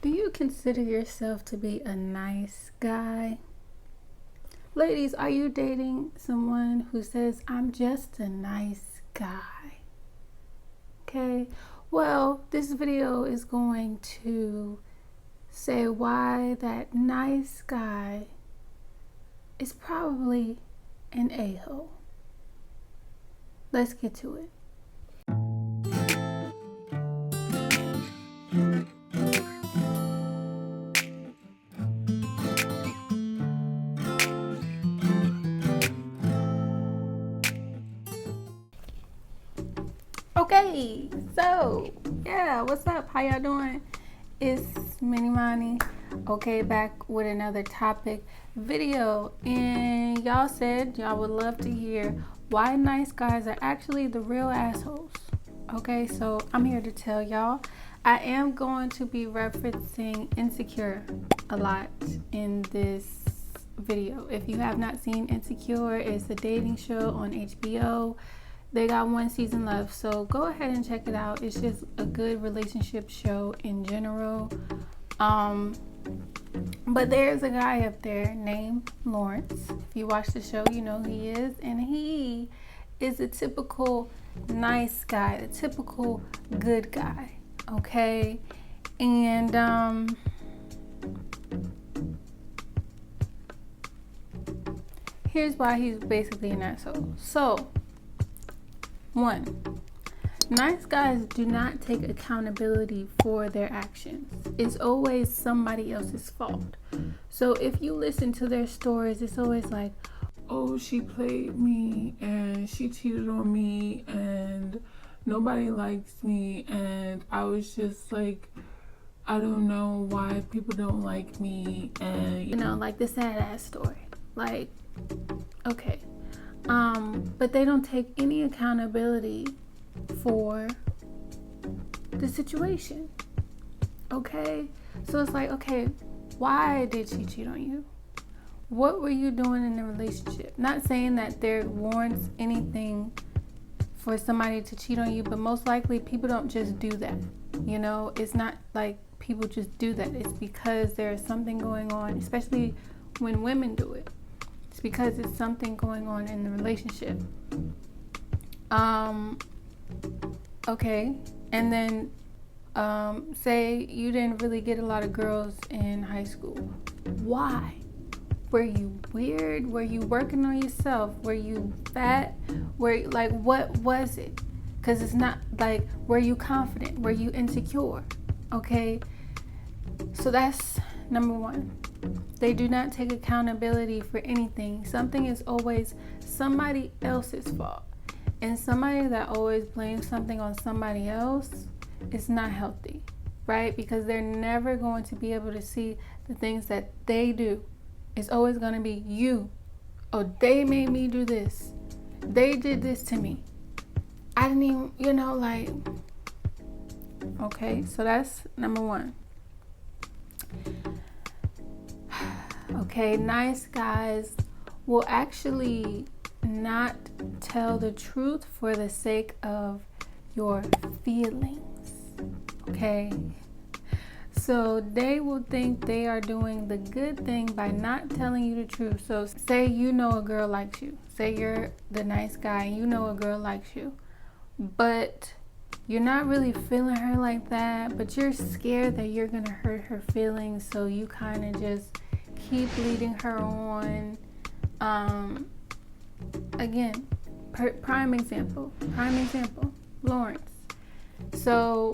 Do you consider yourself to be a nice guy? Ladies, are you dating someone who says, I'm just a nice guy? Okay, well, this video is going to say why that nice guy is probably an a-hole. Let's get to it. Okay, so yeah, what's up? How y'all doing? It's Mini Money. Okay, back with another topic video, and y'all said y'all would love to hear why nice guys are actually the real assholes. Okay, so I'm here to tell y'all. I am going to be referencing Insecure a lot in this video. If you have not seen Insecure, it's a dating show on HBO. They got one season left, so go ahead and check it out. It's just a good relationship show in general. But there's a guy up there named Lawrence. If you watch the show, you know who he is, and he is a typical nice guy, the typical good guy. Okay, and here's why he's basically an asshole. So, one, nice guys do not take accountability for their actions. It's always somebody else's fault. So if you listen to their stories, it's always like, oh, she played me and she cheated on me and nobody likes me and I was just like, I don't know why people don't like me, and you know, like the sad ass story. Like, okay. But they don't take any accountability for the situation. Okay? So it's like, okay, why did she cheat on you? What were you doing in the relationship? Not saying that there warrants anything for somebody to cheat on you, but most likely people don't just do that. You know, it's not like people just do that. It's because there's something going on, especially when women do it. It's because it's something going on in the relationship. Okay, and then say you didn't really get a lot of girls in high school. Why? Were you weird? Were you working on yourself? Were you fat? What was it? Because it's not like, were you confident? Were you insecure? Okay, so that's number one. They do not take accountability for anything. Something is always somebody else's fault. And somebody that always blames something on somebody else is not healthy, right? Because they're never going to be able to see the things that they do. It's always going to be you. Oh, they made me do this. They did this to me. I didn't even, like, okay, so that's number one. Okay, nice guys will actually not tell the truth for the sake of your feelings. Okay, so they will think they are doing the good thing by not telling you the truth. So say you know a girl likes you. Say you're the nice guy and you know a girl likes you, but you're not really feeling her like that, but you're scared that you're gonna hurt her feelings, so you kind of just keep leading her on. Again, prime example, Lawrence. So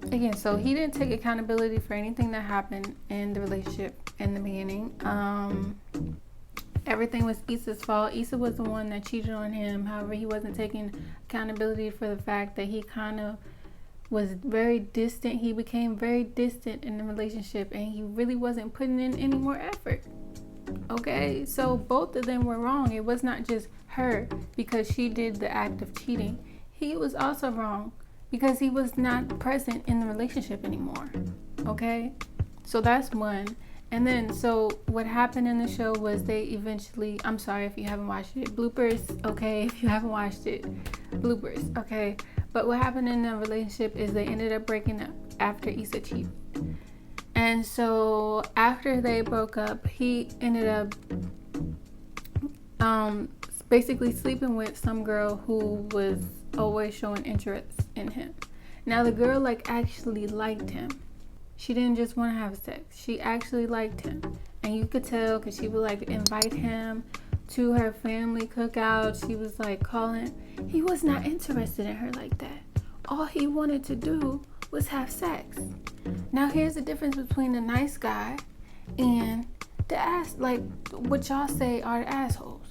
again, so he didn't take accountability for anything that happened in the relationship in the beginning. Everything was Issa's fault. Issa was the one that cheated on him. However, he wasn't taking accountability for the fact that he kind of was very distant. He became very distant in the relationship, and he really wasn't putting in any more effort. Okay, so both of them were wrong. It was not just her because she did the act of cheating. He was also wrong because he was not present in the relationship anymore. Okay, so that's one. And then, so what happened in the show was they eventually, I'm sorry if you haven't watched it, bloopers, okay, if you haven't watched it, bloopers, okay. But what happened in the relationship is they ended up breaking up after Issa cheated. And so after they broke up, he ended up basically sleeping with some girl who was always showing interest in him. Now the girl like actually liked him. She didn't just want to have sex. She actually liked him. And you could tell because she would like invite him to her family cookout. She was like calling. He was not interested in her like that. All he wanted to do was have sex. Now here's the difference between a nice guy and the ass, like what y'all say are the assholes.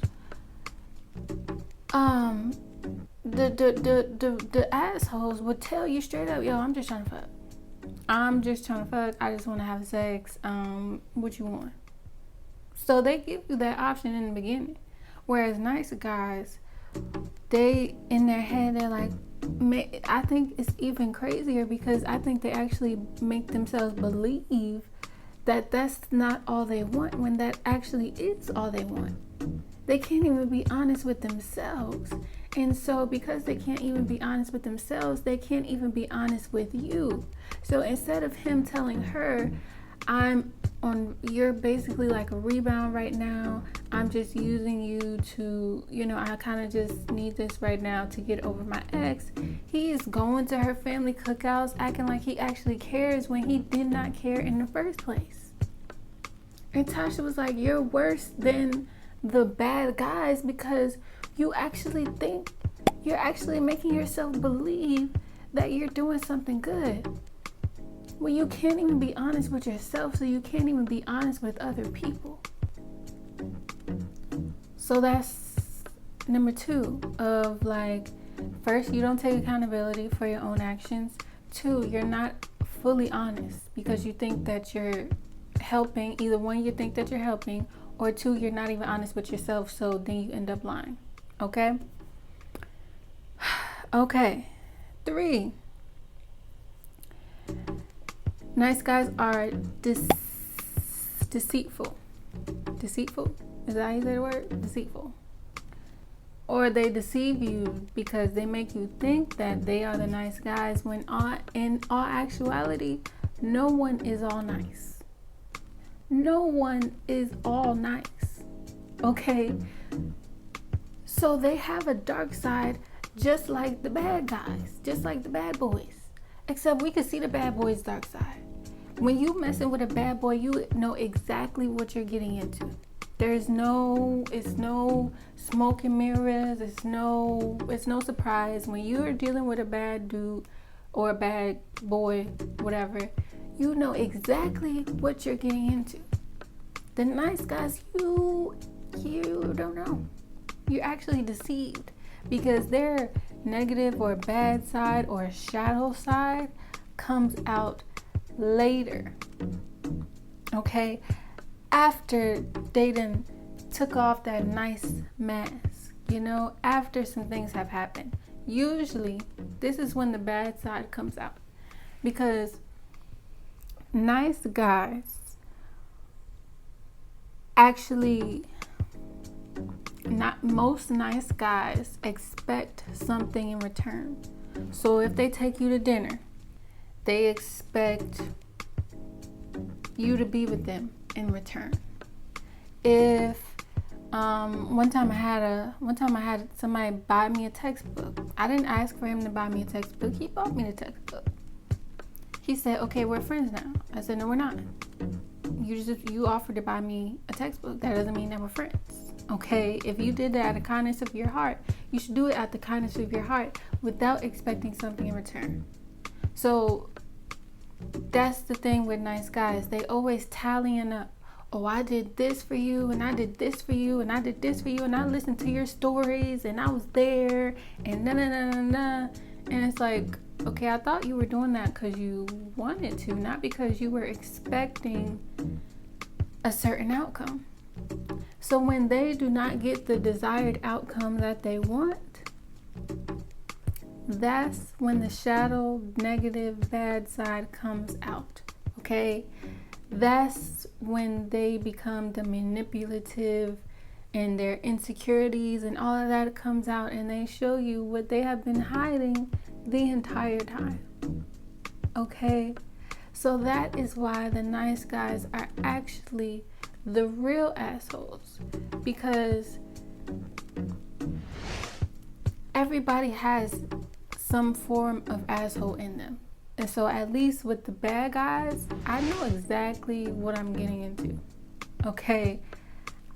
The assholes would tell you straight up, yo, I'm just trying to fuck. I just want to have sex. What you want? So they give you that option in the beginning. Whereas nice guys, they in their head, they're like, I think it's even crazier because I think they actually make themselves believe that that's not all they want when that actually is all they want. They can't even be honest with themselves. And so because they can't even be honest with themselves, they can't even be honest with you. So instead of him telling her, you're basically like a rebound right now. I'm just using you to, I kind of just need this right now to get over my ex. He is going to her family cookouts acting like he actually cares when he did not care in the first place. And Tasha was like, you're worse than the bad guys because you actually think you're actually making yourself believe that you're doing something good. Well, you can't even be honest with yourself, so you can't even be honest with other people. So that's number 2 of like, first, you don't take accountability for your own actions. 2, you're not fully honest because you think that you're helping. Either one, you think that you're helping, or 2, you're not even honest with yourself, so then you end up lying. Okay? Okay. 3. Nice guys are deceitful. Deceitful? Is that how you say the word? Deceitful. Or they deceive you because they make you think that they are the nice guys when in all actuality, no one is all nice. No one is all nice. Okay? So they have a dark side just like the bad guys, just like the bad boys. Except we can see the bad boy's dark side. When you messing with a bad boy, you know exactly what you're getting into. It's no smoke and mirrors. It's no surprise. When you're dealing with a bad dude or a bad boy, whatever, you know exactly what you're getting into. The nice guys, you don't know. You're actually deceived because their negative or bad side or shadow side comes out later. Okay? After they done took off that nice mask, after some things have happened. Usually, this is when the bad side comes out. Because nice guys actually, not most nice guys expect something in return. So if they take you to dinner, they expect you to be with them in return. If one time I had somebody buy me a textbook. I didn't ask for him to buy me a textbook. He bought me the textbook. He said, "Okay, we're friends now." I said, "No, we're not. You offered to buy me a textbook. That doesn't mean that we're friends." Okay, if you did that out of the kindness of your heart, you should do it out of the kindness of your heart without expecting something in return. So that's the thing with nice guys. They always tallying up. Oh, I did this for you, and I did this for you, and I did this for you, and I listened to your stories, and I was there, and na. And it's like, okay, I thought you were doing that because you wanted to, not because you were expecting a certain outcome. So when they do not get the desired outcome that they want, that's when the shadow, negative, bad side comes out. Okay? That's when they become the manipulative and their insecurities and all of that comes out, and they show you what they have been hiding the entire time. Okay? So that is why the nice guys are actually the real assholes, because everybody has some form of asshole in them. And so at least with the bad guys, I know exactly what I'm getting into. Okay?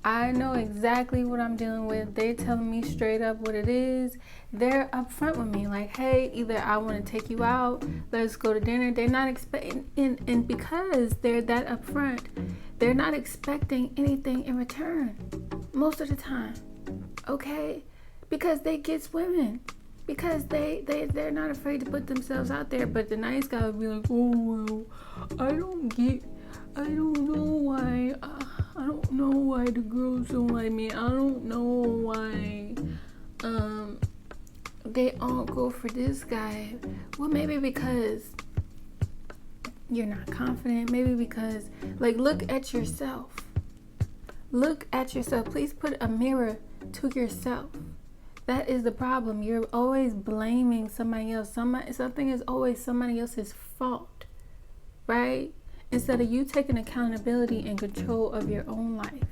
I know exactly what I'm dealing with. They're telling me straight up what it is. They're upfront with me, like, hey, either I want to take you out, let's go to dinner. They're not expecting, and because they're that upfront, they're not expecting anything in return most of the time. Okay? Because they get women. Because they're not afraid to put themselves out there. But the nice guy would be like, oh, well, I don't know why the girls don't like me. I don't know why they all go for this guy. Well, maybe because you're not confident. Maybe because, like, look at yourself. Look at yourself. Please put a mirror to yourself. That is the problem. You're always blaming somebody else. Something is always somebody else's fault, right? Instead of you taking accountability and control of your own life.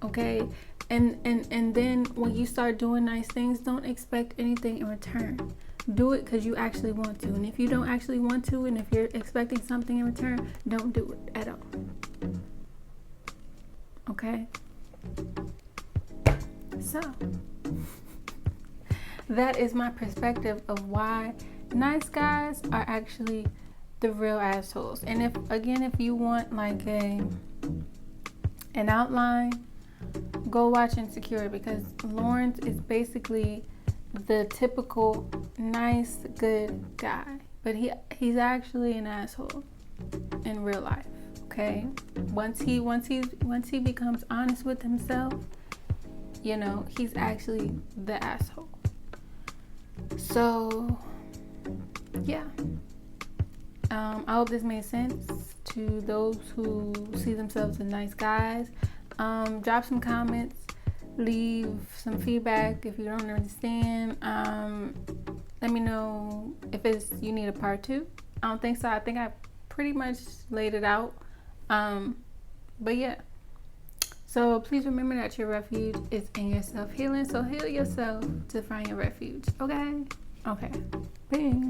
Okay? And then when you start doing nice things, don't expect anything in return. Do it because you actually want to. And if you don't actually want to, and if you're expecting something in return, don't do it at all. Okay? So, that is my perspective of why nice guys are actually the real assholes. And if you want like an outline, go watch Insecure, because Lawrence is basically the typical nice, good guy, but he's actually an asshole in real life. Okay, once he becomes honest with himself, you know, he's actually the asshole. So yeah, I hope this made sense to those who see themselves as nice guys. Drop some comments, leave some feedback if you don't understand. Let me know if you need a part 2. I don't think so. I think I pretty much laid it out. But yeah. So please remember that your refuge is in your self-healing. So heal yourself to find your refuge. Okay? Okay. Bing.